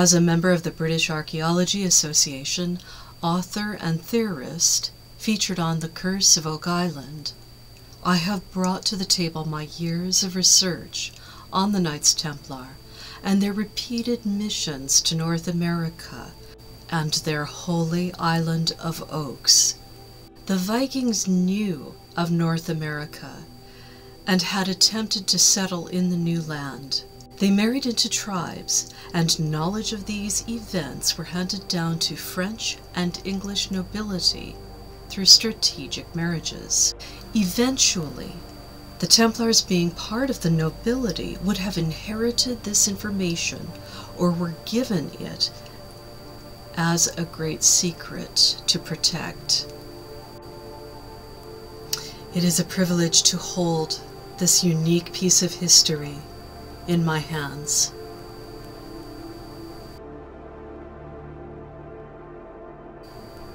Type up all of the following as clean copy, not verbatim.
As a member of the British Archaeology Association, author and theorist featured on The Curse of Oak Island, I have brought to the table my years of research on the Knights Templar and their repeated missions to North America and their holy island of oaks. The Vikings knew of North America and had attempted to settle in the new land. They married into tribes, and knowledge of these events were handed down to French and English nobility through strategic marriages. Eventually, the Templars, being part of the nobility, would have inherited this information or were given it as a great secret to protect. It is a privilege to hold this unique piece of history in my hands.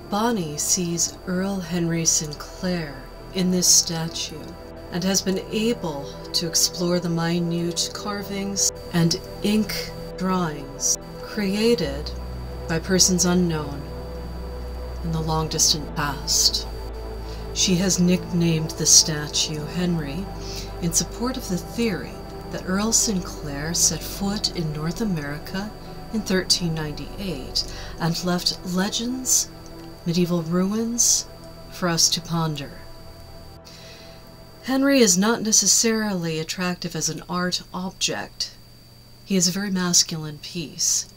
Bonnie sees Earl Henry Sinclair in this statue and has been able to explore the minute carvings and ink drawings created by persons unknown in the long-distant past. She has nicknamed the statue Henry in support of the theory that Earl Sinclair set foot in North America in 1398 and left legends, medieval ruins for us to ponder. Henry is not necessarily attractive as an art object. He is a very masculine piece,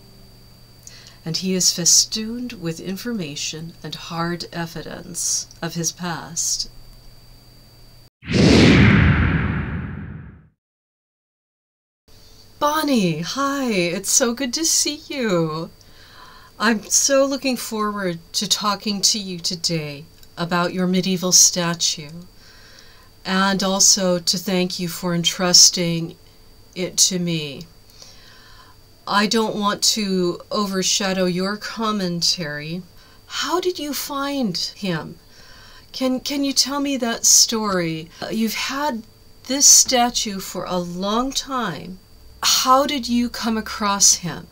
and he is festooned with information and hard evidence of his past. Bonnie, hi, it's so good to see you. I'm so looking forward to talking to you today about your medieval statue, and also to thank you for entrusting it to me. I don't want to overshadow your commentary. How did you find him? Can you tell me that story? You've had this statue for a long time. How did you come across him?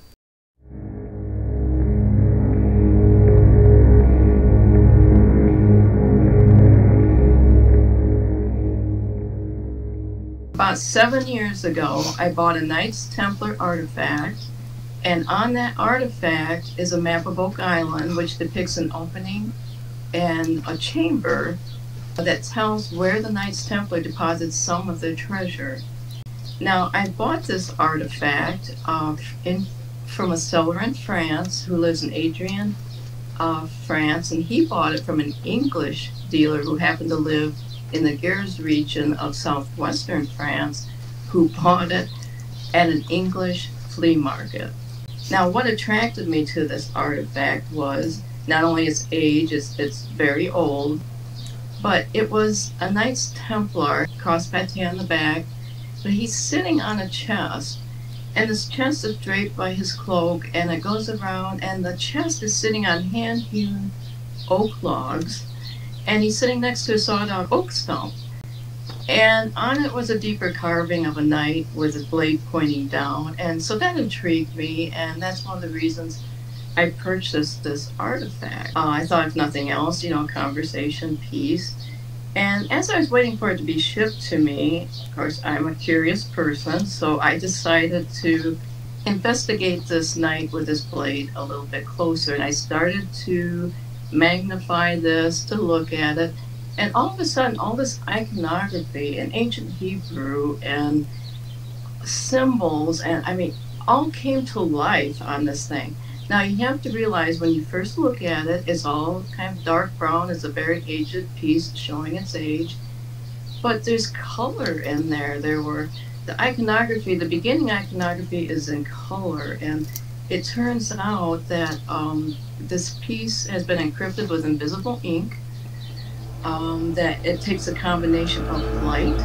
About 7 years ago, I bought a Knights Templar artifact, and on that artifact is a map of Oak Island, which depicts an opening and a chamber that tells where the Knights Templar deposited some of their treasure. Now, I bought this artifact from a seller in France who lives in Adrian, France, and he bought it from an English dealer who happened to live in the Gers region of southwestern France, who bought it at an English flea market. Now, what attracted me to this artifact was not only its age, it's very old, but it was a Knights Templar, cross pate on the back, but he's sitting on a chest, and this chest is draped by his cloak, and it goes around, and the chest is sitting on hand-hewn oak logs, and he's sitting next to a sawed-out oak stump. And on it was a deeper carving of a knight with a blade pointing down, and so that intrigued me, and that's one of the reasons I purchased this artifact. I thought, if nothing else, conversation piece. And as I was waiting for it to be shipped to me, of course, I'm a curious person, so I decided to investigate this knight with his blade a little bit closer, and I started to magnify this, to look at it, and all of a sudden, all this iconography in ancient Hebrew and symbols, and all came to life on this thing. Now, you have to realize when you first look at it, it's all kind of dark brown. It's a very aged piece showing its age. But there's color in there. The iconography, the beginning iconography is in color. And it turns out that this piece has been encrypted with invisible ink, that it takes a combination of light,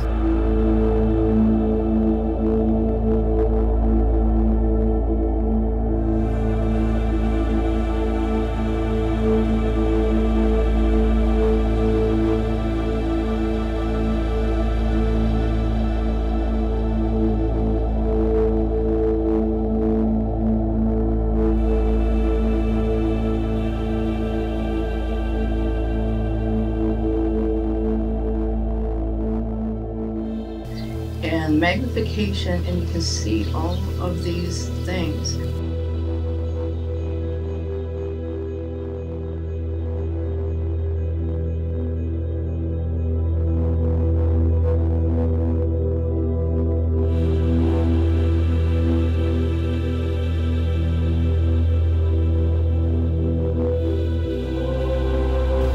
and magnification, and you can see all of these things.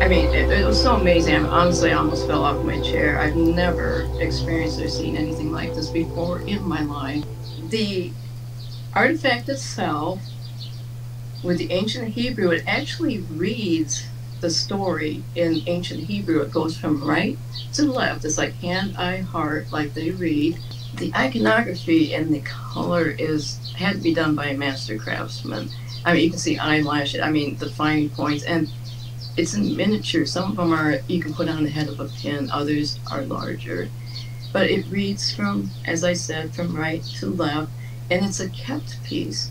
I mean, it was so amazing. Honestly, I almost fell off my chair. I've never experienced or seen anything like this before in my life. The artifact itself, with the ancient Hebrew, it actually reads the story in ancient Hebrew. It goes from right to left. It's like hand, eye, heart, like they read. The iconography and the color had to be done by a master craftsman. I mean, you can see eyelash, I mean, the fine points, and it's in miniature. Some of them are, you can put on the head of a pin, others are larger. But it reads from, as I said, from right to left, and it's a kept piece.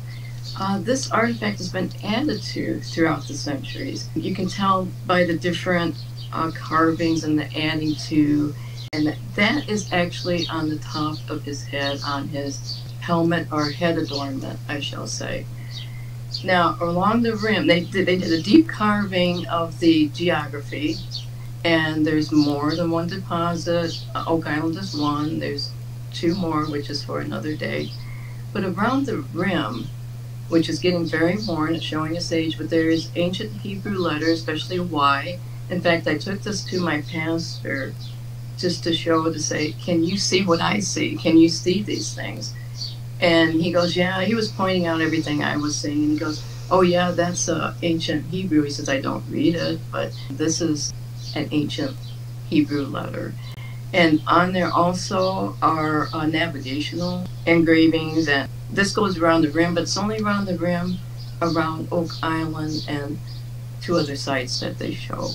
This artifact has been added to throughout the centuries. You can tell by the different carvings and the adding to, and that is actually on the top of his head, on his helmet or head adornment, I shall say. Now, along the rim, they did a deep carving of the geography, and there's more than one deposit. Oak Island is one. There's two more, which is for another day. But around the rim, which is getting very worn, it's showing its age, but there is ancient Hebrew letters, especially a Y. In fact, I took this to my pastor just to show, to say, can you see what I see? Can you see these things? And he goes, yeah, he was pointing out everything I was seeing, and he goes, oh yeah, that's ancient Hebrew. He says, I don't read it, but this is an ancient Hebrew letter. And on there also are navigational engravings, and this goes around the rim, but it's only around the rim, around Oak Island, and two other sites that they show.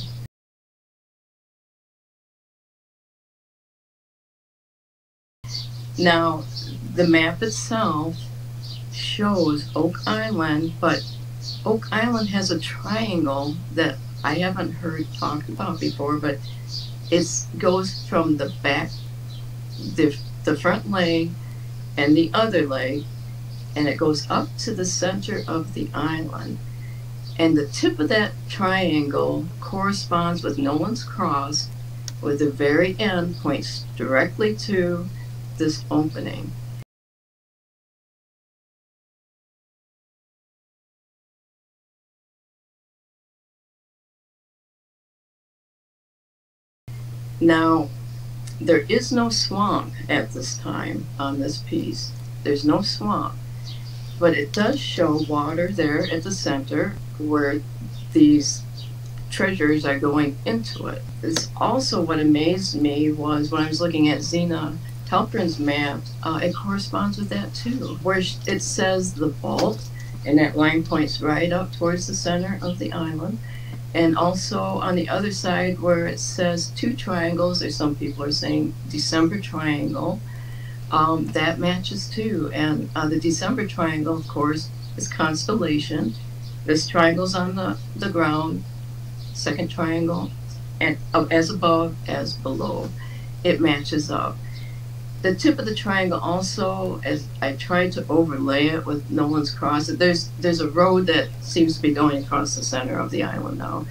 Now, the map itself shows Oak Island, but Oak Island has a triangle that I haven't heard talked about before, but it goes from the back, the front leg, and the other leg, and it goes up to the center of the island. And the tip of that triangle corresponds with Nolan's Cross, where the very end points directly to this opening. Now, there is no swamp at this time on this piece. There's no swamp, but it does show water there at the center where these treasures are going into it. It's also, what amazed me was when I was looking at Zena Telprin's map, it corresponds with that too, where it says the vault, and that line points right up towards the center of the island. And also on the other side where it says two triangles, or some people are saying December triangle, that matches too. And the December triangle, of course, is constellation. This triangle's on the ground, second triangle, and as above, as below. It matches up. The tip of the triangle also, as I tried to overlay it with Nolan's Cross, there's a road that seems to be going across the center of the island now.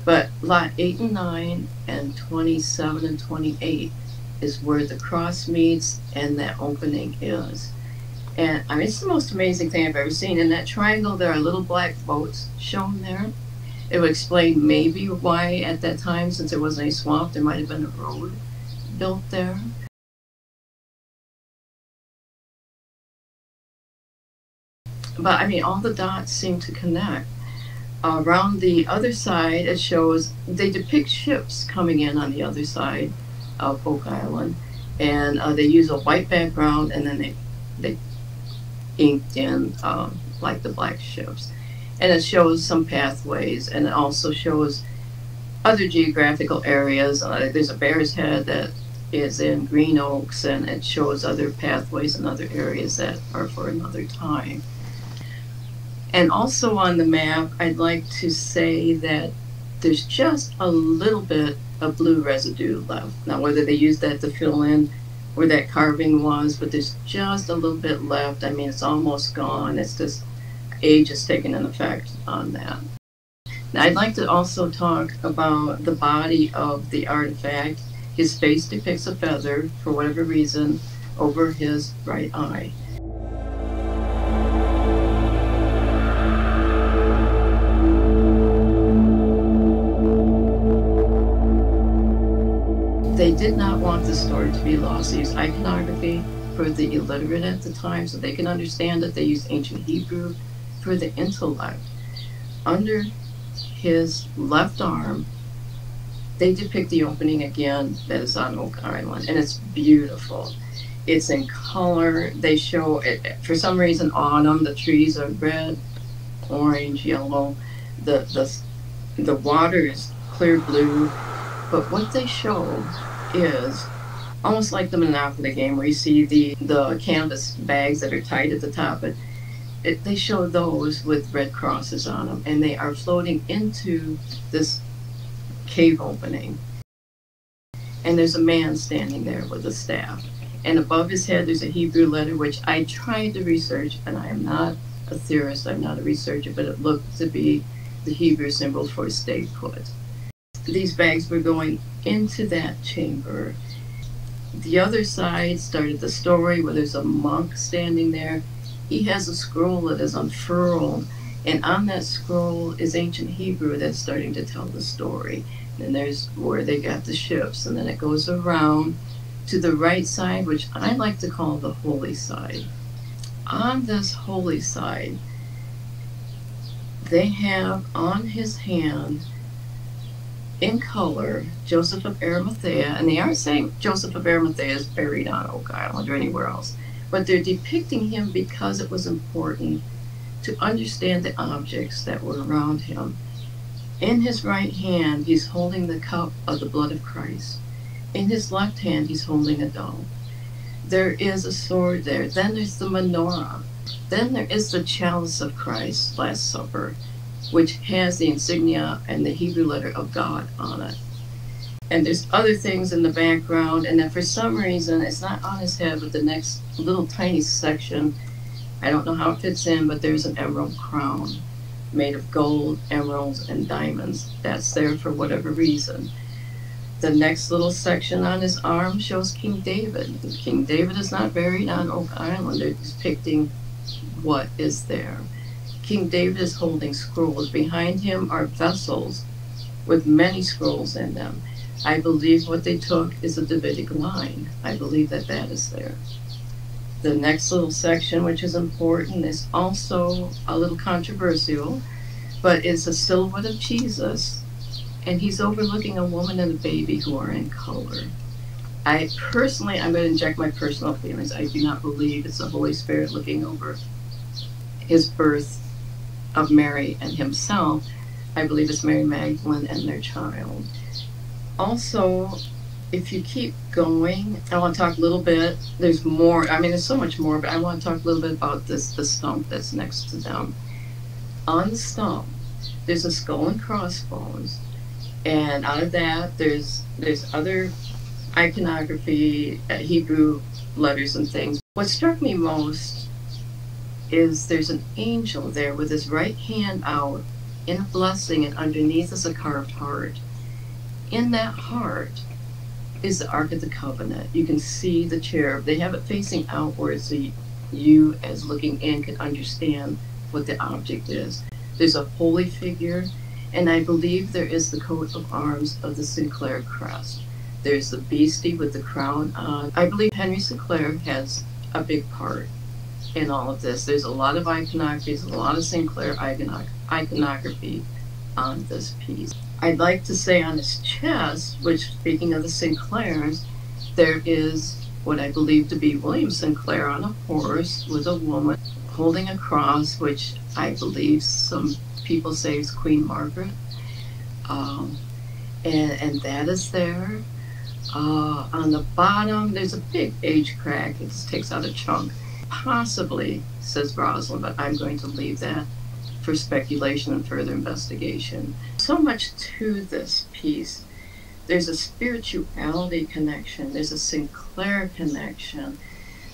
But lot 8 and 9 and 27 and 28 is where the cross meets and that opening is. And I mean, it's the most amazing thing I've ever seen. In that triangle, there are little black boats shown there. It would explain maybe why at that time, since there wasn't any swamp, there might have been a road built there. But I mean, all the dots seem to connect. Around the other side, it shows, they depict ships coming in on the other side of Oak Island, and they use a white background, and then they inked in like the black ships. And it shows some pathways, and it also shows other geographical areas. There's a Bear's Head that is in Green Oaks, and it shows other pathways and other areas that are for another time. And also on the map, I'd like to say that there's just a little bit of blue residue left. Now, whether they use that to fill in where that carving was, but there's just a little bit left. I mean, it's almost gone. It's just age has taken an effect on that. Now, I'd like to also talk about the body of the artifact. His face depicts a feather, for whatever reason, over his right eye. They did not want the story to be lost. They used iconography for the illiterate at the time so they can understand that. They used ancient Hebrew for the intellect. Under his left arm, they depict the opening again that is on Oak Island, and it's beautiful. It's in color. They show it, for some reason, autumn. The trees are red, orange, yellow. The water is clear blue. But what they show is almost like the Monopoly game where you see the canvas bags that are tied at the top. But they show those with red crosses on them, and they are floating into this cave opening. And there's a man standing there with a staff. And above his head there's a Hebrew letter, which I tried to research, and I am not a theorist, I'm not a researcher, but it looked to be the Hebrew symbol for stay put. These bags were going into that chamber. The other side started the story where there's a monk standing there. He has a scroll that is unfurled, and on that scroll is ancient Hebrew that's starting to tell the story. And there's where they got the ships, and then it goes around to the right side, which I like to call the holy side. On this holy side, they have on his hand, in color, Joseph of Arimathea, and they aren't saying Joseph of Arimathea is buried on Oak Island or anywhere else, but they're depicting him because it was important to understand the objects that were around him. In his right hand, he's holding the cup of the blood of Christ. In his left hand, he's holding a dove. There is a sword there. Then there's the menorah. Then there is the chalice of Christ, Last Supper, which has the insignia and the Hebrew letter of God on it. And there's other things in the background, and then for some reason, it's not on his head, but the next little tiny section, I don't know how it fits in, but there's an emerald crown made of gold, emeralds, and diamonds. That's there for whatever reason. The next little section on his arm shows King David. King David is not buried on Oak Island. They're depicting what is there. King David is holding scrolls. Behind him are vessels with many scrolls in them. I believe what they took is a Davidic line. I believe that that is there. The next little section, which is important, is also a little controversial, but it's a silhouette of Jesus, and he's overlooking a woman and a baby who are in color. I'm going to inject my personal feelings. I do not believe it's the Holy Spirit looking over his birth of Mary and himself. I believe it's Mary Magdalene and their child. Also, if you keep going, I want to talk a little bit. There's more. I mean, there's so much more, but I want to talk a little bit about the stump that's next to them. On the stump, there's a skull and crossbones, and out of that, there's other iconography, Hebrew letters and things. What struck me most is there's an angel there with his right hand out in a blessing, and underneath is a carved heart. In that heart is the Ark of the Covenant. You can see the cherub. They have it facing outward so you as looking in can understand what the object is. There's a holy figure, and I believe there is the coat of arms of the Sinclair crest. There's the beastie with the crown on. I believe Henry Sinclair has a big part in all of this. There's a lot of iconography, there's a lot of Sinclair iconography on this piece. I'd like to say on his chest, which, speaking of the Sinclairs, there is what I believe to be William Sinclair on a horse with a woman holding a cross, which I believe some people say is Queen Margaret. And that is there. On the bottom, there's a big age crack. It just takes out a chunk. Possibly, says Rosalind, but I'm going to leave that for speculation and further investigation. So much to this piece. There's a spirituality connection. There's a Sinclair connection.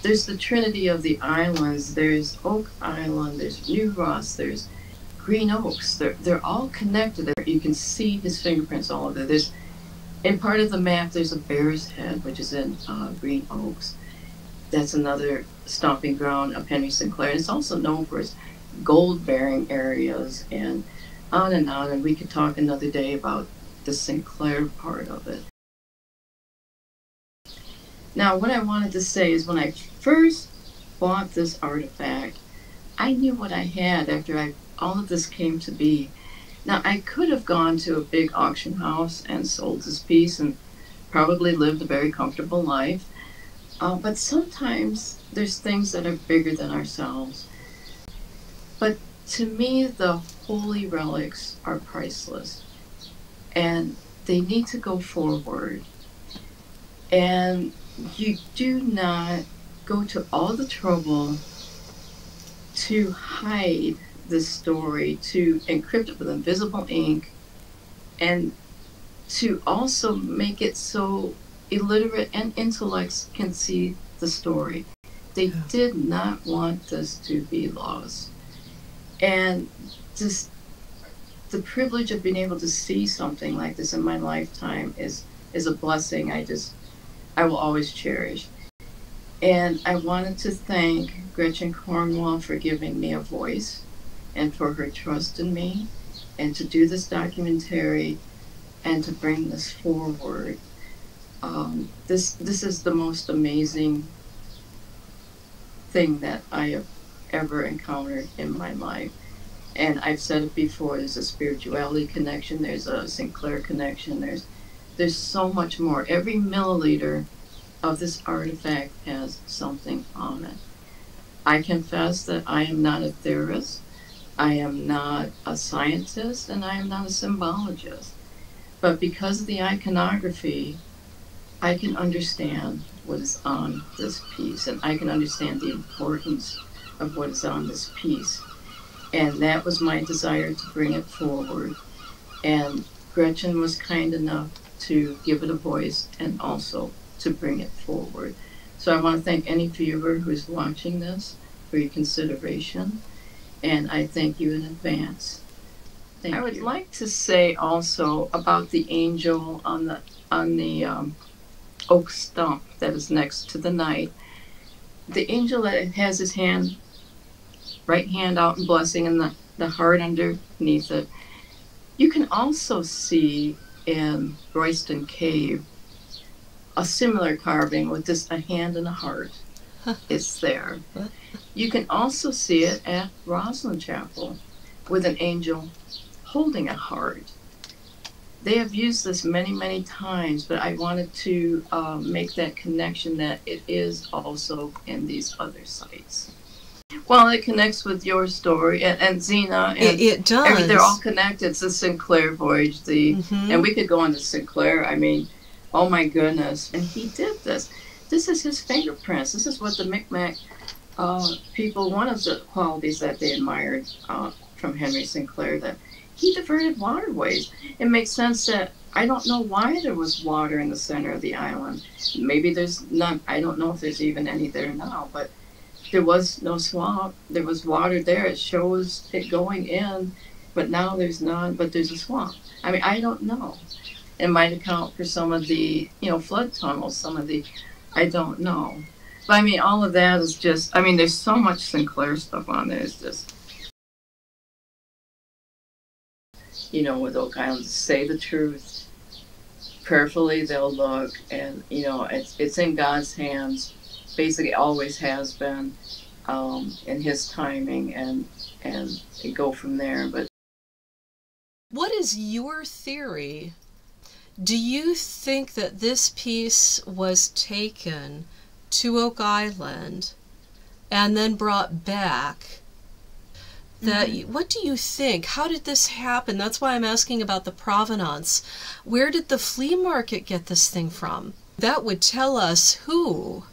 There's the Trinity of the Islands. There's Oak Island. There's New Ross. There's Green Oaks. They're all connected. You can see his fingerprints all over there. There's, in part of the map, there's a Bear's Head, which is in Green Oaks. That's another stomping ground of Henry Sinclair. And it's also known for its gold-bearing areas and on, and we could talk another day about the Sinclair part of it. Now, what I wanted to say is when I first bought this artifact, I knew what I had after all of this came to be. Now, I could have gone to a big auction house and sold this piece and probably lived a very comfortable life. But sometimes there's things that are bigger than ourselves. But to me, the holy relics are priceless. And they need to go forward. And you do not go to all the trouble to hide this story, to encrypt it with invisible ink, and to also make it so illiterate and intellects can see the story. They did not want this to be lost. And just the privilege of being able to see something like this in my lifetime is a blessing I will always cherish. And I wanted to thank Gretchen Cornwall for giving me a voice and for her trust in me, and to do this documentary and to bring this forward. This is the most amazing thing that I have ever encountered in my life. And I've said it before, there's a spirituality connection, there's a Sinclair connection, there's so much more. Every milliliter of this artifact has something on it. I confess that I am not a theorist, I am not a scientist, and I am not a symbologist. But because of the iconography, I can understand what is on this piece, and I can understand the importance of what is on this piece. And that was my desire to bring it forward. And Gretchen was kind enough to give it a voice and also to bring it forward. So I want to thank any viewer who's watching this for your consideration, and I thank you in advance. Thank you. I would like to say also about the angel on the oak stump that is next to the knight. The angel that has his right hand out in blessing and the heart underneath it. You can also see in Royston Cave a similar carving with just a hand and a heart. It's there. You can also see it at Rosslyn Chapel with an angel holding a heart. They have used this many, many times, but I wanted to make that connection that it is also in these other sites. Well, it connects with your story and Zena. And it does. They're all connected. It's the Sinclair voyage. And we could go into Sinclair. I mean, oh my goodness. And he did this. This is his fingerprints. This is what the Micmac people, one of the qualities that they admired from Henry Sinclair, that he diverted waterways. It makes sense that I don't know why there was water in the center of the island. Maybe there's none. I don't know if there's even any there now, but there was no swamp. There was water there. It shows it going in, but now there's none, but there's a swamp. I mean, I don't know. It might account for some of the, flood tunnels, I don't know. But I mean, all of that is just, there's so much Sinclair stuff on there. It's just, with Oak Island, say the truth. Prayerfully they'll look, and, it's in God's hands. Basically always has been, in his timing, and go from there. But what is your theory? Do you think that this piece was taken to Oak Island and then brought back? What do you think? How did this happen? That's why I'm asking about the provenance. Where did the flea market get this thing from? That would tell us who.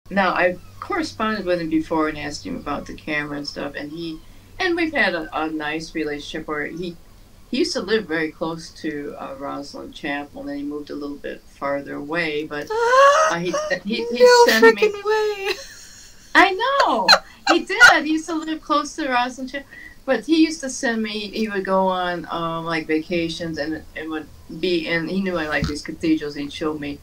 Now, I've corresponded with him before and asked him about the camera and stuff, and we've had a nice relationship where he he used to live very close to Rosslyn Chapel, and then he moved a little bit farther away. But he no sent me. freaking way. I know he did. He used to live close to Rosslyn Chapel, but he used to send me. He would go on like vacations, and it would be in. He knew I liked these cathedrals. He'd show me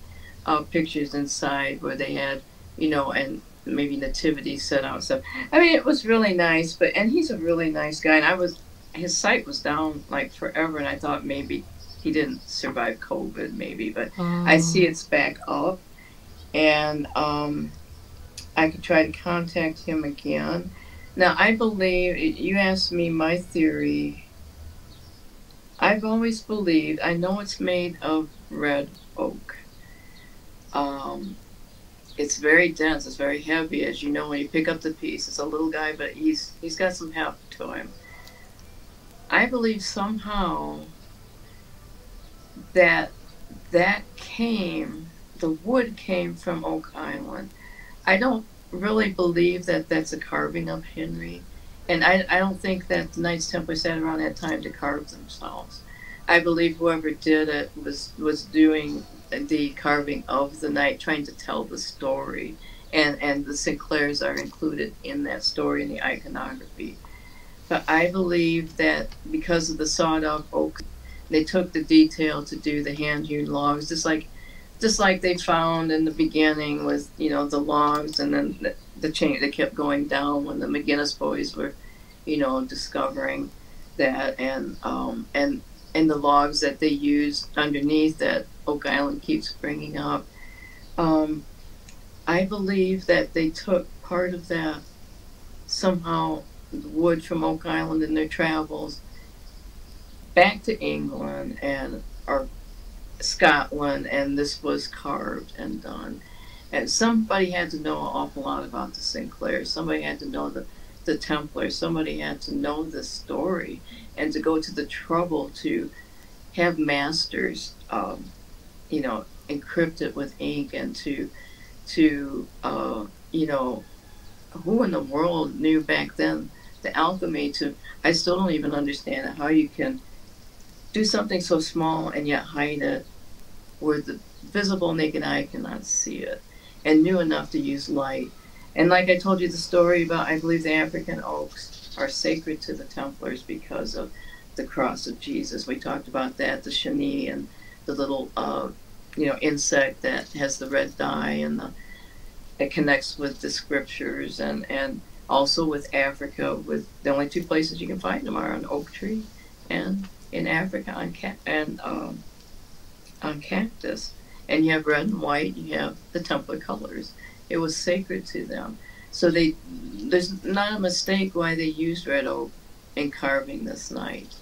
pictures inside where they had, you know, and maybe nativity set out stuff. I mean, it was really nice. And he's a really nice guy. And his sight was down like forever, and I thought maybe he didn't survive COVID, maybe, but I see it's back up, and I could try to contact him again. Now, I believe, you asked me my theory. I've always believed, I know it's made of red oak. It's very dense, it's very heavy, as you know when you pick up the piece. It's a little guy, but he's got some heft to him. I believe somehow that the wood came from Oak Island. I don't really believe that that's a carving of Henry. And I don't think that the Knights Templar sat around that time to carve themselves. I believe whoever did it was doing the carving of the knight, trying to tell the story. And the Sinclairs are included in that story in the iconography. But I believe that because of the sawed-off oak, they took the detail to do the hand-hewn logs, just like they found in the beginning with, you know, the logs, and then the chain, they kept going down when the McGinnis boys were, you know, discovering that, and the logs that they used underneath that Oak Island keeps bringing up. I believe that they took part of that somehow, the wood from Oak Island in their travels back to England or Scotland, and this was carved and done. And somebody had to know an awful lot about the Sinclairs. Somebody had to know the Templars. Somebody had to know the story, and to go to the trouble to have masters, you know, encrypt it with ink, and to you know, who in the world knew back then the alchemy to, I still don't even understand it, how you can do something so small and yet hide it where the visible naked eye cannot see it, and knew enough to use light. And like I told you the story about, I believe the African oaks are sacred to the Templars because of the cross of Jesus. We talked about that, the chenille and the little you know, insect that has the red dye, and it connects with the scriptures, and also with Africa, with the only two places you can find them are on oak tree and in Africa on cactus. And you have red and white, you have the Templar colors. It was sacred to them. So there's not a mistake why they used red oak in carving this knight.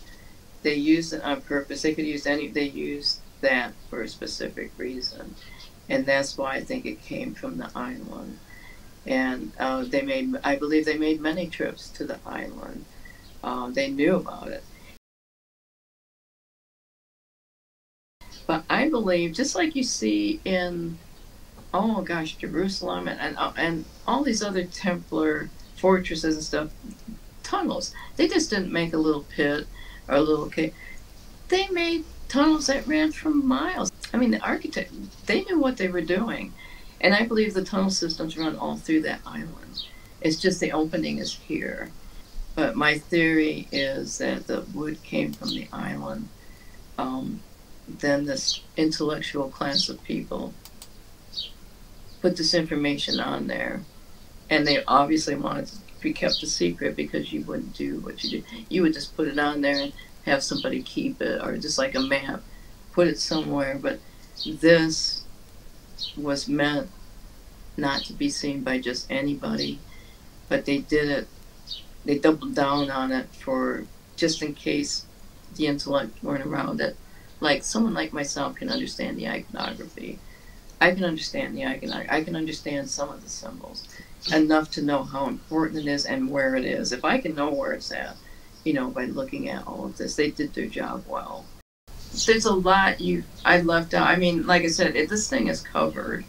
They used it on purpose. They could use they used that for a specific reason. And that's why I think it came from the island. And I believe they made many trips to the island. They knew about it. But I believe, just like you see in, oh gosh, Jerusalem and all these other Templar fortresses and stuff, tunnels. They just didn't make a little pit or a little cave. They made tunnels that ran for miles. I mean, the architect, they knew what they were doing. And I believe the tunnel systems run all through that island. It's just the opening is here. But my theory is that the wood came from the island. Then this intellectual class of people put this information on there. And they obviously wanted it to be kept a secret, because you wouldn't do what you do. You would just put it on there and have somebody keep it, or just like a map, put it somewhere. But this was meant not to be seen by just anybody, but they did it, they doubled down on it for just in case the intellect weren't around it. Like someone like myself can understand the iconography. I can understand the iconography. I can understand some of the symbols enough to know how important it is and where it is. If I can know where it's at, you know, by looking at all of this, they did their job well. There's a lot I left out. I mean, like I said, this thing is covered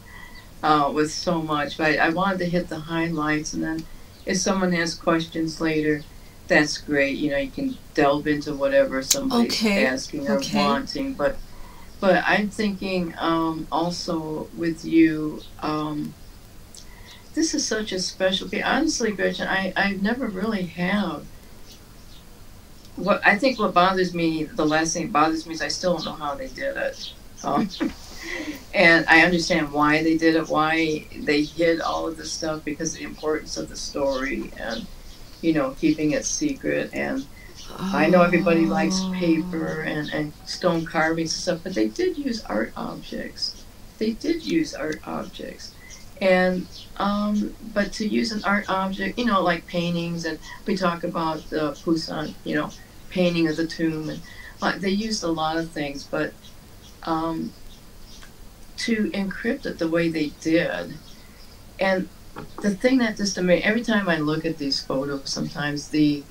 with so much, but I wanted to hit the highlights, and then if someone has questions later, That's great. You know, you can delve into whatever somebody's Okay. asking or Okay. wanting, but I'm thinking also with you, this is such a special piece. Honestly, Gretchen, I never really have. What I think what bothers me, the last thing that bothers me is I still don't know how they did it. Um, and I understand why they did it, why they hid all of this stuff because of the importance of the story and, you know, keeping it secret. And I know everybody likes paper and stone carvings and stuff, but they did use art objects. They did use art objects. And, but to use an art object, you know, like paintings, and we talk about the Poussin, you know, painting of the tomb, and they used a lot of things, but to encrypt it the way they did. And the thing that just amazed, every time I look at these photos, sometimes the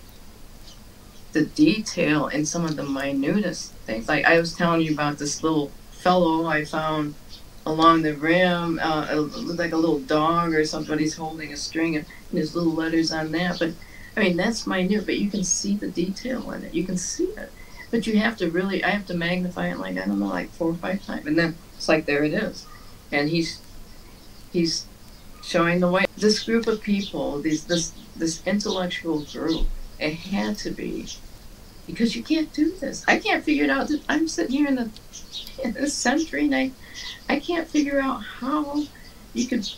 detail in some of the minutest things. Like I was telling you about this little fellow I found along the rim, like a little dog or something. He's holding a string and there's little letters on that. But I mean, that's minute, but you can see the detail in it. You can see it. But you have to really, I have to magnify it like, I don't know, like 4 or 5 times. And then it's like, there it is. And he's showing the way. This group of people, this intellectual group, it had to be, because you can't do this. I can't figure it out. I'm sitting here in this century, and I can't figure out how you could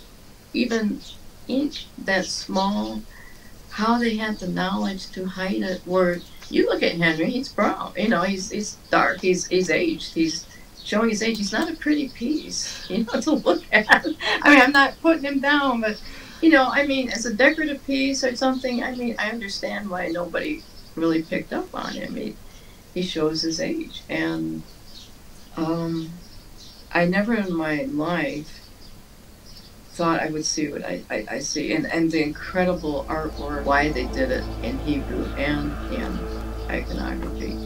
even ink that small, how they had the knowledge to hide it. Where you look at Henry, he's brown, you know, he's dark, he's aged, he's showing his age. He's not a pretty piece, you know, to look at. I mean, I'm not putting him down, but, you know, I mean, as a decorative piece or something, I mean, I understand why nobody really picked up on him. He shows his age. And I never in my life thought I would see what I see. And the incredible artwork, why they did it in Hebrew and in iconography.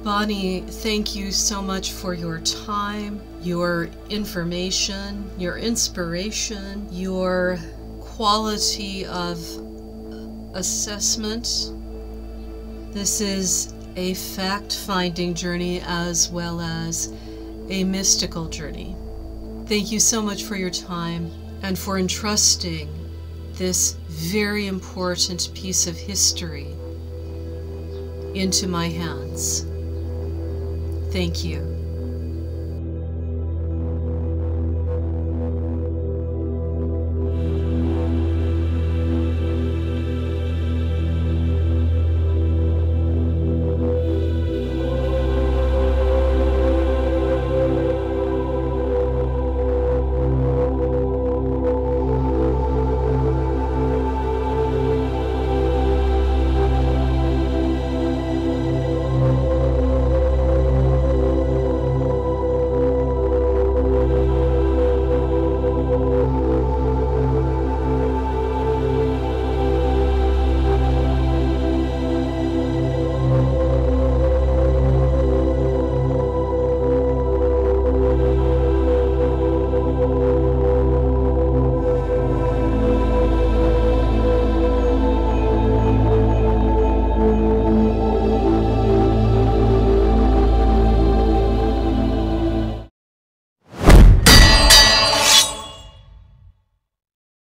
Bonnie, thank you so much for your time, your information, your inspiration, your quality of assessment. This is a fact-finding journey as well as a mystical journey. Thank you so much for your time and for entrusting this very important piece of history into my hands. Thank you.